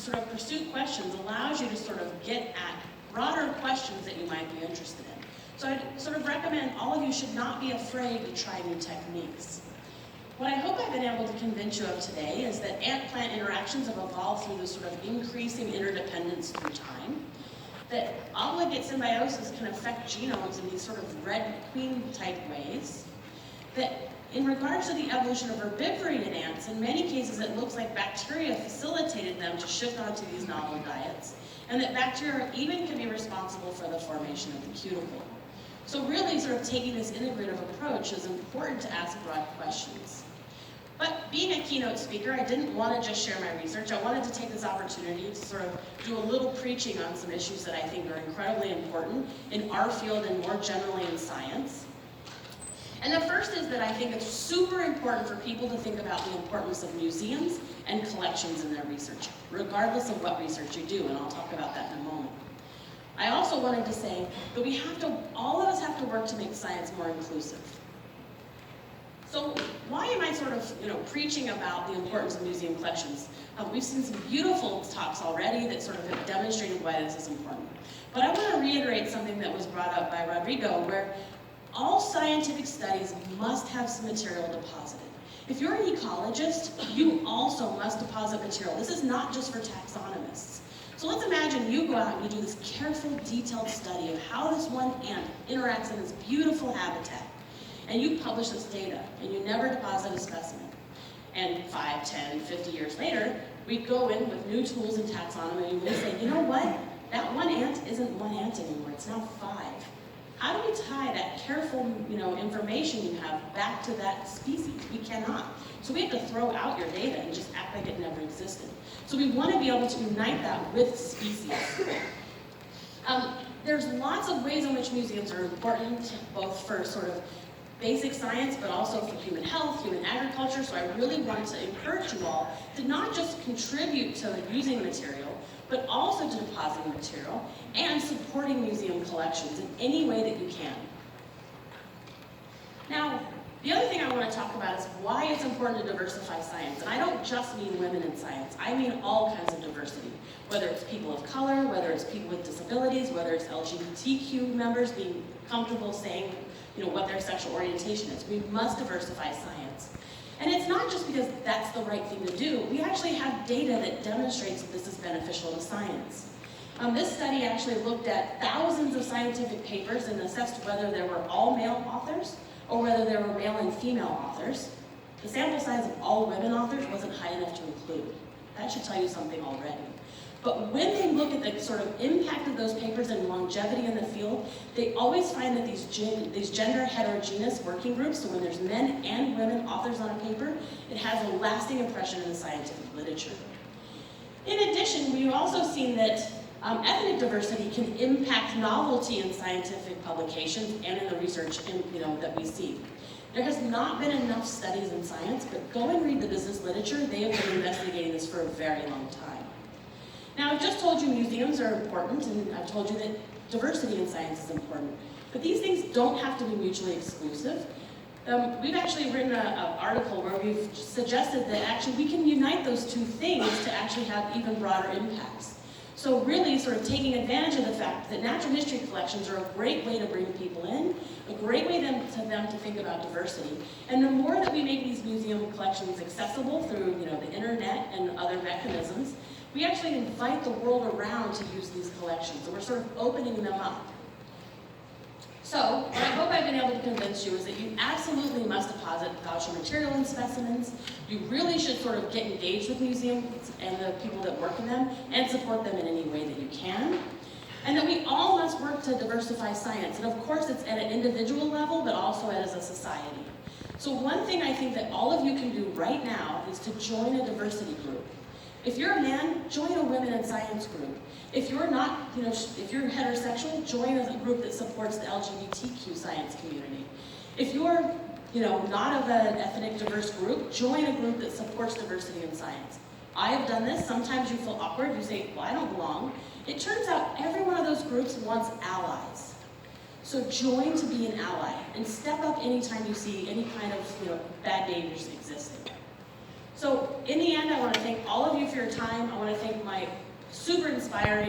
sort of pursue questions allows you to sort of get at broader questions that you might be interested in. So I'd sort of recommend all of you should not be afraid to try new techniques. What I hope I've been able to convince you of today is that ant-plant interactions have evolved through this sort of increasing interdependence through time, that obligate symbiosis can affect genomes in these sort of red queen type ways, that in regards to the evolution of herbivory in ants, in many cases it looks like bacteria facilitated them to shift onto these novel diets, and that bacteria even can be responsible for the formation of the cuticle. So really sort of taking this integrative approach is important to ask broad questions. But being a keynote speaker, I didn't want to just share my research. I wanted to take this opportunity to sort of do a little preaching on some issues that I think are incredibly important in our field and more generally in science. And the first is that I think it's super important for people to think about the importance of museums and collections in their research, regardless of what research you do, and I'll talk about that in a moment. I also wanted to say that all of us have to work to make science more inclusive. So why am I sort of, preaching about the importance of museum collections? We've seen some beautiful talks already that sort of have demonstrated why this is important. But I want to reiterate something that was brought up by Rodrigo, where all scientific studies must have some material deposited. If you're an ecologist, you also must deposit material. This is not just for taxonomists. So let's imagine you go out and you do this careful, detailed study of how this one ant interacts in this beautiful habitat. And you publish this data, and you never deposit a specimen. And 5, 10, 50 years later, we go in with new tools in taxonomy, and we say, you know what? That one ant isn't one ant anymore, it's now 5. How do we tie that careful, information you have back to that species? We cannot. So we have to throw out your data and just act like it never existed. So we want to be able to unite that with species. There's lots of ways in which museums are important, both for sort of basic science, but also for human health, human agriculture. So I really want to encourage you all to not just contribute to using material, but also to depositing material and supporting museum collections in any way that you can. Now, the other thing I want to talk about is why it's important to diversify science. And I don't just mean women in science. I mean all kinds of diversity, whether it's people of color, whether it's people with disabilities, whether it's LGBTQ members being comfortable saying what their sexual orientation is. We must diversify science. And it's not just because that's the right thing to do. We actually have data that demonstrates that this is beneficial to science. This study actually looked at thousands of scientific papers and assessed whether there were all male authors or whether there were male and female authors. The sample size of all women authors wasn't high enough to include. That should tell you something already. But when they look at the sort of impact of those papers and longevity in the field, they always find that these gender heterogeneous working groups, so when there's men and women authors on a paper, it has a lasting impression in the scientific literature. In addition, we've also seen that ethnic diversity can impact novelty in scientific publications and in the research that we see. There has not been enough studies in science, but go and read the business literature. They have been investigating this for a very long time. Now, I've just told you museums are important, and I've told you that diversity in science is important. But these things don't have to be mutually exclusive. We've actually written an article where we've suggested that actually we can unite those two things to actually have even broader impacts. So really sort of taking advantage of the fact that natural history collections are a great way to bring people in, a great way for them to think about diversity. And the more that we make these museum collections accessible through the internet and other mechanisms, we actually invite the world around to use these collections. So we're sort of opening them up. So what I hope I've been able to convince you is that you absolutely must deposit voucher material and specimens. You really should sort of get engaged with museums and the people that work in them and support them in any way that you can. And that we all must work to diversify science. And of course it's at an individual level, but also as a society. So one thing I think that all of you can do right now is to join a diversity group. If you're a man, join a women in science group. If you're not, if you're heterosexual, join a group that supports the LGBTQ science community. If you're, not of an ethnic diverse group, join a group that supports diversity in science. I have done this. Sometimes you feel awkward. You say, well, I don't belong. It turns out every one of those groups wants allies. So join to be an ally and step up anytime you see any kind of, bad behaviors existing. So in the end, I want to thank all of you for your time. I want to thank my super inspiring